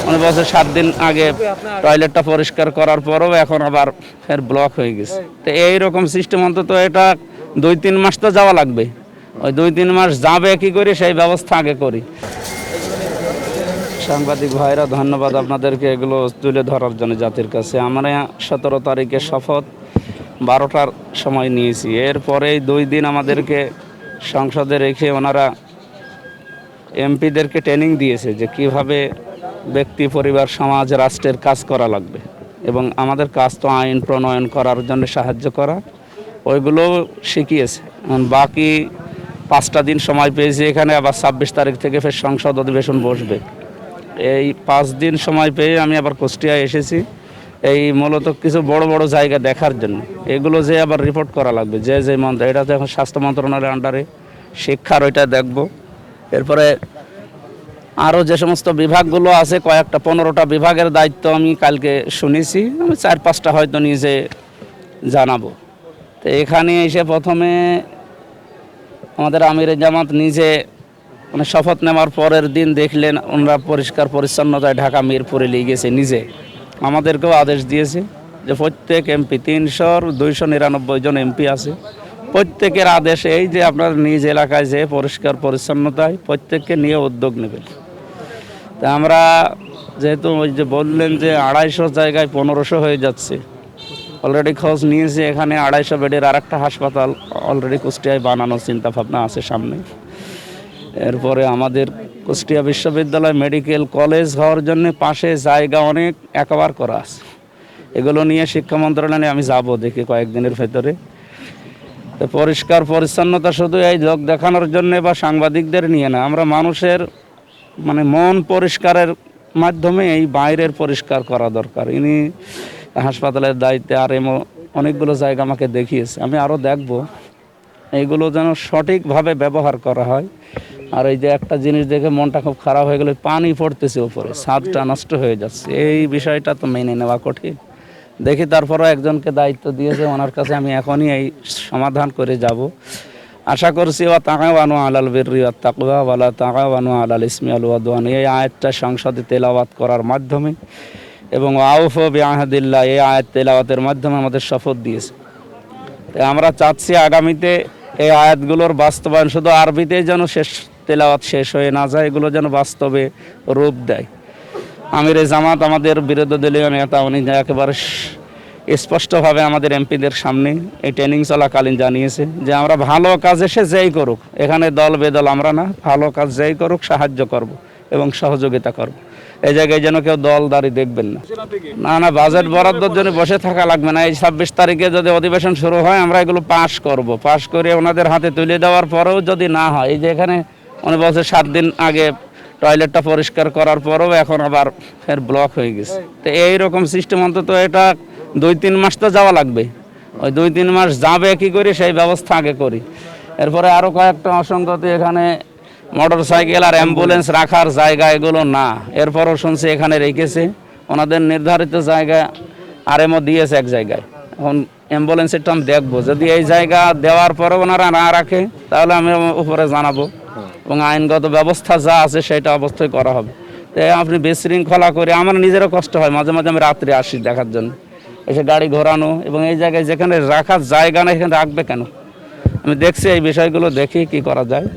উনি বলছে 7 দিন আগে টয়লেটটা পরিষ্কার করার পরও এখন আবার ফের ব্লক হয়ে গেছে। তো এইরকম সিস্টেম অন্তত এটা 2-3 মাস তো যাওয়া লাগবে। ওই 2-3 মাস যাবে কি করে সেই ব্যবস্থা আগে করি। সাংবাদিক ভাইরা ধন্যবাদ আপনাদেরকে এগুলো তুলে ধরার জন্য জাতির কাছে। আমরা 17 তারিখে শপথ 12টার সময় নিয়েছি, এরপরেই 2 দিন আমাদেরকে সংসদে রেখে ওনারা এমপিদেরকে ট্রেনিং দিয়েছে যে কিভাবে ব্যক্তি, পরিবার, সমাজ, রাষ্ট্রের কাজ করা লাগবে এবং আমাদের কাজ তো আইন প্রণয়ন করার জন্য সাহায্য করা, ওইগুলো শিখিয়েছে। বাকি 5টা দিন সময় পেয়েছি এখানে, আবার 26 তারিখ থেকে ফের সংসদ অধিবেশন বসবে। এই 5 দিন সময় পেয়ে আমি আবার কুষ্টিয়ায় এসেছি এই মূলত কিছু বড় বড় জায়গা দেখার জন্য। এগুলো যে আবার রিপোর্ট করা লাগবে, যে মন্ত্রণালয়, এটা তো এখন স্বাস্থ্য মন্ত্রণালয়ের আন্ডারে, শিক্ষার ওইটা দেখব। এরপরে আরও যে সমস্ত বিভাগগুলো আছে, কয়েকটা 15টা বিভাগের দায়িত্ব আমি কালকে শুনেছি, আমি 4-5টা হয়তো নিজে জানাবো। তো এখানে এসে প্রথমে আমাদের আমিরে জামাত নিজে মানে শপথ নেওয়ার পরের দিন দেখলেন ওনারা পরিষ্কার পরিচ্ছন্নতায় ঢাকা মিরপুরে নিয়ে গেছে নিজে। আমাদেরকেও আদেশ দিয়েছে যে প্রত্যেক এমপি, 299 জন এমপি আছে, প্রত্যেকের আদেশ এই যে আপনার নিজ এলাকায় যে পরিষ্কার পরিচ্ছন্নতায় প্রত্যেককে নিয়ে উদ্যোগ নেবেন। তা আমরা যেহেতু ওই যে বললেন যে 250 জায়গায় 1500 হয়ে যাচ্ছে, অলরেডি খোঁজ নিয়েছি এখানে 250 বেডের আরেকটা হাসপাতাল অলরেডি কুষ্টিয়ায় বানানোর চিন্তাভাবনা আছে সামনে। এরপরে আমাদের কুষ্টিয়া বিশ্ববিদ্যালয় মেডিকেল কলেজ হওয়ার জন্য পাশে জায়গা অনেক একবার করা আছে, এগুলো নিয়ে শিক্ষা মন্ত্রণালয়ে আমি যাব দেখি কয়েকদিনের ভেতরে। পরিষ্কার পরিচ্ছন্নতা শুধু এই লোক দেখানোর জন্য বা সাংবাদিকদের নিয়ে না, আমরা মানুষের মানে মন পরিষ্কারের মাধ্যমে এই বাইরের পরিষ্কার করা দরকার। ইনি হাসপাতালের দায়িত্বে আর অনেকগুলো জায়গা আমাকে দেখিয়েছে, আমি আরও দেখব এইগুলো যেন সঠিকভাবে ব্যবহার করা হয়। আর এই যে একটা জিনিস দেখে মনটা খুব খারাপ হয়ে গেল, পানি পড়তেছে উপরে, ছাদটা নষ্ট হয়ে যাচ্ছে, এই বিষয়টা তো মেনে নেওয়া কঠিন। দেখি তারপরও একজনকে দায়িত্ব দিয়েছে, ওনার কাছে আমি এখনই এই সমাধান করে যাব। আশা করছি ওয়া তাআওয়ানু আলাল বিররি ওয়াত তাকওয়া ওয়া লা তাআওয়ানু আলাল ইসমি ওয়াল উদওয়ান, এই আয়াতটা সংসদে তেলাওয়াত করার মাধ্যমে এবং আউফু বিআহদিল্লাহ এই আয়াত তেলাওয়াতের মাধ্যমে আমাদের শপথ দিয়েছে। তাই আমরা চাচ্ছি আগামীতে এই আয়াতগুলোর বাস্তবায়ন শুধু আরবিতেই যেন তেলাওয়াত শেষ হয়ে না যায়, এগুলো যেন বাস্তবে রূপ দেয়। আমিরে জামাত আমাদের বিরোধী দলীয় নেতা, উনি একেবারে স্পষ্টভাবে আমাদের এমপিদের সামনে এই ট্রেনিং চলাকালীন জানিয়েছে যে আমরা ভালো কাজ এসে যেই করুক, এখানে দল বেদল আমরা না, ভালো কাজ যেই করুক সাহায্য করব এবং সহযোগিতা করব। এই জায়গায় যেন কেউ দলদারি দেখবেন না। না বাজেট বরাদ্দের জন্য বসে থাকা লাগবে না। এই 26 তারিখে যদি অধিবেশন শুরু হয় আমরা এগুলো পাস করব, পাস করে ওনাদের হাতে তুলে দেওয়ার পরেও যদি না হয়, এই যে এখানে উনি বলছে 7 দিন আগে টয়লেটটা পরিষ্কার করার পরও এখন আবার ফের ব্লক হয়ে গেছে। তো এইরকম সিস্টেম অন্তত এটা 2-3 মাস তো যাওয়া লাগবে। ওই 2-3 মাস যাবে কি করে সেই ব্যবস্থা আগে করি। এরপরে আরও কয়েকটা অসংগতি, এখানে মোটর সাইকেল আর অ্যাম্বুলেন্স রাখার জায়গা এগুলো না, এরপরও শুনছি এখানে রেখেছে ওনাদের নির্ধারিত জায়গা, আরএমও দিয়েছে এক জায়গায়। এখন অ্যাম্বুলেন্সের টাম দেখবো, যদি এই জায়গা দেওয়ার পরে ওনারা না রাখে তাহলে আমি উপরে জানাবো এবং আইনগত ব্যবস্থা যা আছে সেটা অবশ্যই করা হবে। তাই আপনি বিশৃঙ্খলা করে আমার নিজেরও কষ্ট হয়, মাঝে মাঝে আমি রাত্রে আসি দেখার জন্য, এসে গাড়ি ঘোরানো এবং এই জায়গায় যেখানে রাখার জায়গা না এখানে রাখবে কেন, আমি দেখছি এই বিষয়গুলো, দেখি কি করা যায়।